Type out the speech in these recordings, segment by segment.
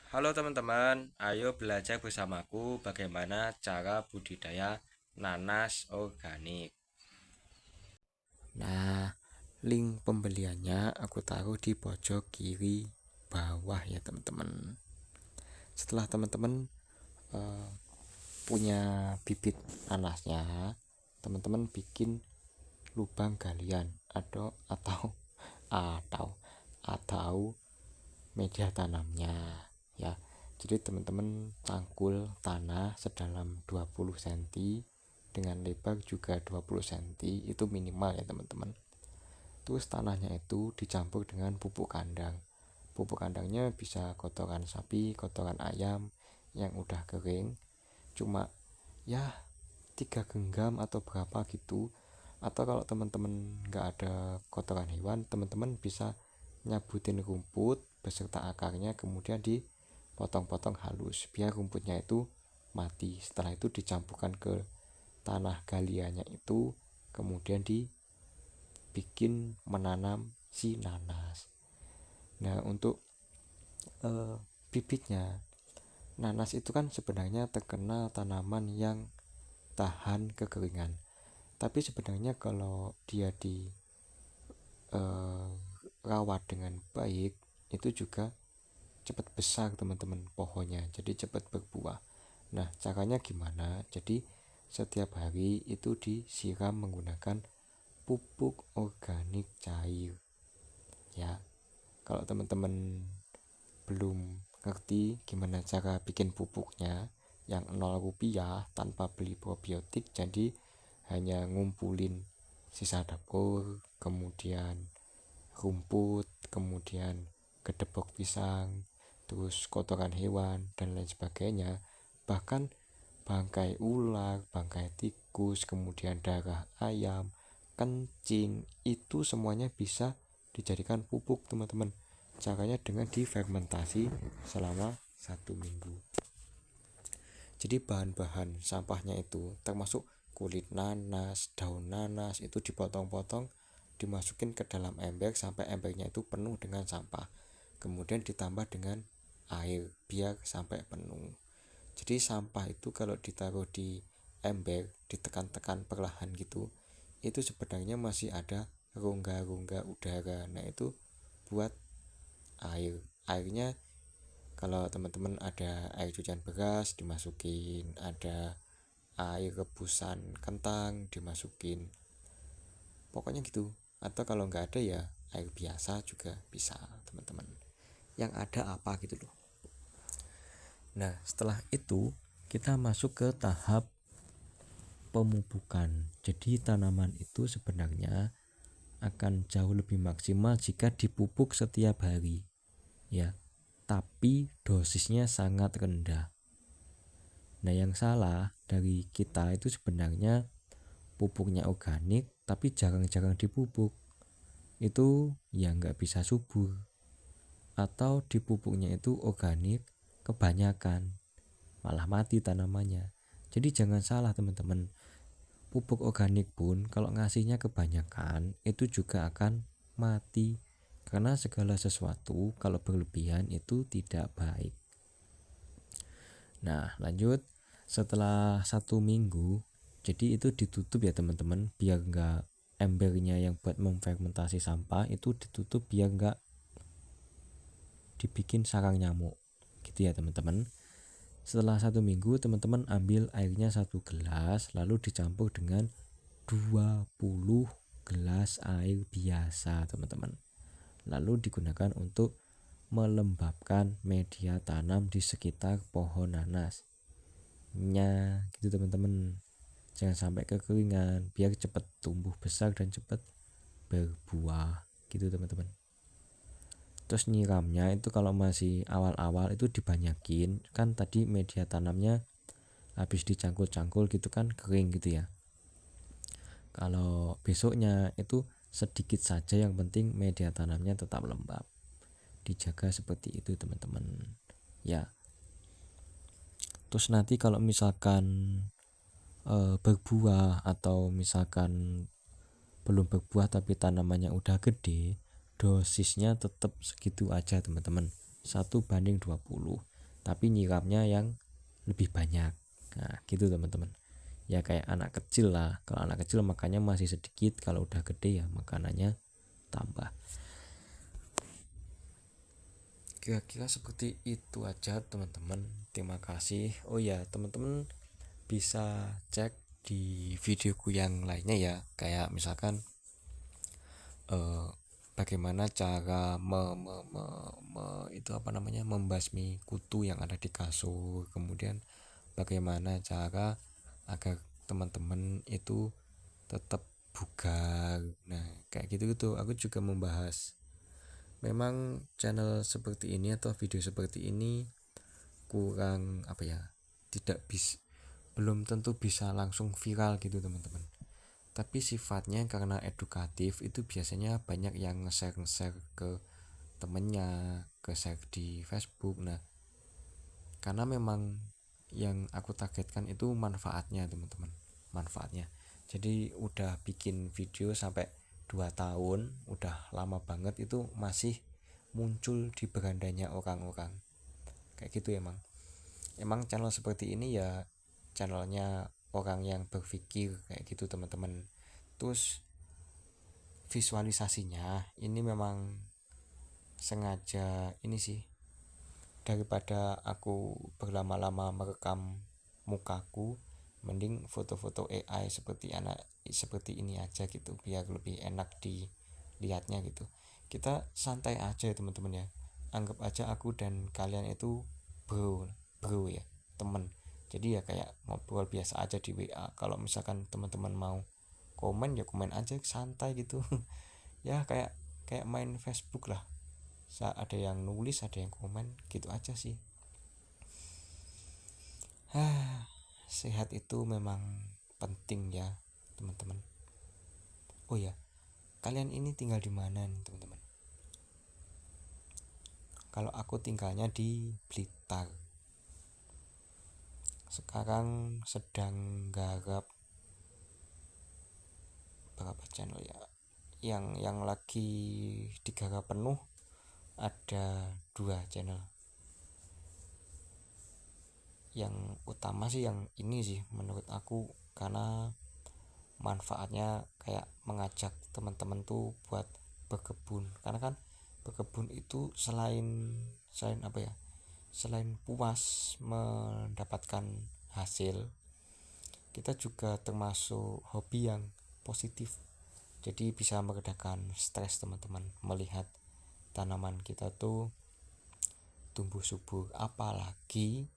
Halo teman-teman, ayo belajar bersamaku bagaimana cara budidaya nanas organik. Nah, link pembeliannya aku taruh di pojok kiri bawah ya teman-teman. Setelah teman-teman punya bibit nanasnya, teman-teman bikin lubang galian atau media tanamnya ya. Jadi teman-teman cangkul tanah sedalam 20 cm dengan lebar juga 20 cm, itu minimal ya teman-teman. Terus tanahnya itu dicampur dengan pupuk kandang. Pupuk kandangnya bisa kotoran sapi, kotoran ayam yang udah kering, cuma ya 3 genggam atau berapa gitu. Atau kalau teman-teman nggak ada kotoran hewan, teman-teman bisa nyabutin rumput beserta akarnya, kemudian dipotong-potong halus biar rumputnya itu mati. Setelah itu dicampurkan ke tanah galiannya itu, kemudian dibikin menanam si nanas. Nah, untuk bibitnya, nanas itu kan sebenarnya terkenal tanaman yang tahan kekeringan. Tapi sebenarnya kalau dia di rawat dengan baik, itu juga cepat besar teman-teman pohonnya, jadi cepat berbuah. Nah, caranya gimana? Jadi setiap hari itu disiram menggunakan pupuk organik cair ya. Kalau teman-teman belum ngerti gimana cara bikin pupuknya yang 0 rupiah tanpa beli probiotik, jadi hanya ngumpulin sisa dapur, kemudian rumput, kemudian gedebok pisang, terus kotoran hewan dan lain sebagainya, bahkan bangkai ular, bangkai tikus, kemudian darah ayam, kencing, itu semuanya bisa dijadikan pupuk teman-teman. Caranya dengan difermentasi selama 1 minggu. Jadi bahan-bahan sampahnya itu termasuk kulit nanas, daun nanas, itu dipotong-potong, dimasukin ke dalam ember sampai embernya itu penuh dengan sampah. Kemudian ditambah dengan air biar sampai penuh. Jadi sampah itu kalau ditaruh di ember, ditekan-tekan perlahan gitu, itu sebenarnya masih ada rongga-rongga udara. Nah, itu buat air. Airnya kalau teman-teman ada air cucian beras dimasukin, ada air rebusan kentang dimasukin, pokoknya gitu. Atau kalau nggak ada ya air biasa juga bisa teman-teman, yang ada apa gitu loh. Nah, setelah itu kita masuk ke tahap pemupukan. Jadi tanaman itu sebenarnya akan jauh lebih maksimal jika dipupuk setiap hari ya, tapi dosisnya sangat rendah. Nah, yang salah dari kita itu sebenarnya pupuknya organik tapi jarang-jarang dipupuk, itu ya nggak bisa subur. Atau dipupuknya itu organik kebanyakan, malah mati tanamannya. Jadi jangan salah teman-teman, pupuk organik pun kalau ngasihnya kebanyakan itu juga akan mati, karena segala sesuatu kalau berlebihan itu tidak baik. Nah, lanjut, setelah 1 minggu, jadi itu ditutup ya teman-teman, biar nggak embernya yang buat memfermentasi sampah itu ditutup biar nggak dibikin sarang nyamuk gitu ya teman-teman. Setelah 1 minggu teman-teman ambil airnya 1 gelas, lalu dicampur dengan 20 gelas air biasa teman-teman, lalu digunakan untuk melembabkan media tanam di sekitar pohon nanasnya gitu teman-teman. Jangan sampai kekeringan biar cepat tumbuh besar dan cepat berbuah gitu teman-teman. Terus nyiramnya itu kalau masih awal-awal itu dibanyakin, kan tadi media tanamnya habis dicangkul-cangkul gitu kan kering gitu ya. Kalau besoknya itu sedikit saja, yang penting media tanamnya tetap lembab. Dijaga seperti itu teman-teman ya. Terus nanti kalau misalkan berbuah atau misalkan belum berbuah tapi tanamannya udah gede, dosisnya tetap segitu aja teman-teman, 1:20. tapi nyiramnya yang lebih banyak. Nah gitu teman-teman, ya kayak anak kecil lah. Kalau anak kecil makannya masih sedikit, kalau udah gede ya makanannya tambah. Kira-kira seperti itu aja teman-teman, terima kasih. Oh ya teman-teman bisa cek di videoku yang lainnya ya, kayak misalkan eh, bagaimana cara itu apa namanya, membasmi kutu yang ada di kasur, kemudian bagaimana cara agar teman-teman itu tetap bugar. Nah kayak gitu aku juga membahas. Memang channel seperti ini atau video seperti ini kurang apa ya, tidak bisa, belum tentu bisa langsung viral gitu teman-teman, tapi sifatnya karena edukatif itu biasanya banyak yang nge-share ke temennya, ke share di Facebook. Nah karena memang yang aku targetkan itu manfaatnya teman-teman, manfaatnya. Jadi udah bikin video sampai 2 tahun, udah lama banget itu masih muncul di berandanya orang-orang kayak gitu. Emang channel seperti ini ya channelnya orang yang berpikir kayak gitu teman-teman. Terus visualisasinya ini memang sengaja ini sih, daripada aku berlama-lama merekam mukaku, mending foto-foto AI seperti ini aja gitu, biar lebih enak dilihatnya gitu. Kita santai aja teman-teman ya, anggap aja aku dan kalian itu bro bro ya, temen. Jadi ya kayak ngobrol biasa aja di WA. Kalau misalkan teman-teman mau komen ya komen aja santai gitu. Ya kayak kayak main Facebook lah, ada yang nulis ada yang komen gitu aja sih. Sehat itu memang penting ya teman-teman. Oh ya, kalian ini tinggal di mana nih teman-teman? Kalau aku tinggalnya di Blitar. Sekarang sedang garap berapa channel ya, yang lagi digarap penuh ada 2 channel. Yang utama sih yang ini sih menurut aku, karena manfaatnya kayak mengajak teman-teman tuh buat berkebun. Karena kan berkebun itu selain selain apa ya, selain puas mendapatkan hasil, kita juga termasuk hobi yang positif. Jadi bisa meredakan stres teman-teman, melihat tanaman kita tuh tumbuh subur. Apalagi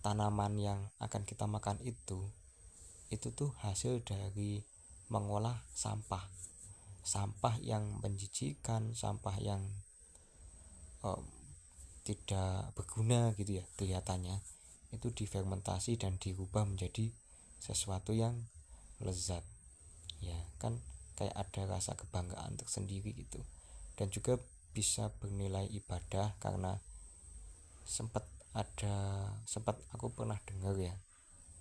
tanaman yang akan kita makan itu tuh hasil dari mengolah sampah. Sampah yang menjijikan, sampah yang um, tidak berguna gitu ya kelihatannya, itu difermentasi dan dirubah menjadi sesuatu yang lezat. Ya kan, kayak ada rasa kebanggaan tersendiri gitu. Dan juga bisa bernilai ibadah, karena sempat sempat aku pernah dengar ya,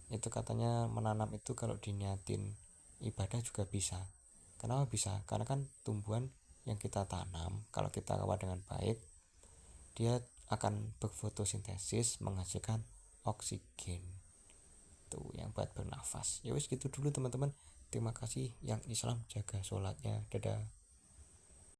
itu katanya menanam itu kalau diniatin ibadah juga bisa. Kenapa bisa? Karena kan tumbuhan yang kita tanam kalau kita rawat dengan baik, dia akan berfotosintesis menghasilkan oksigen tuh yang buat bernafas. Ya wis gitu dulu teman-teman, terima kasih. Yang Islam jaga sholatnya, dadah.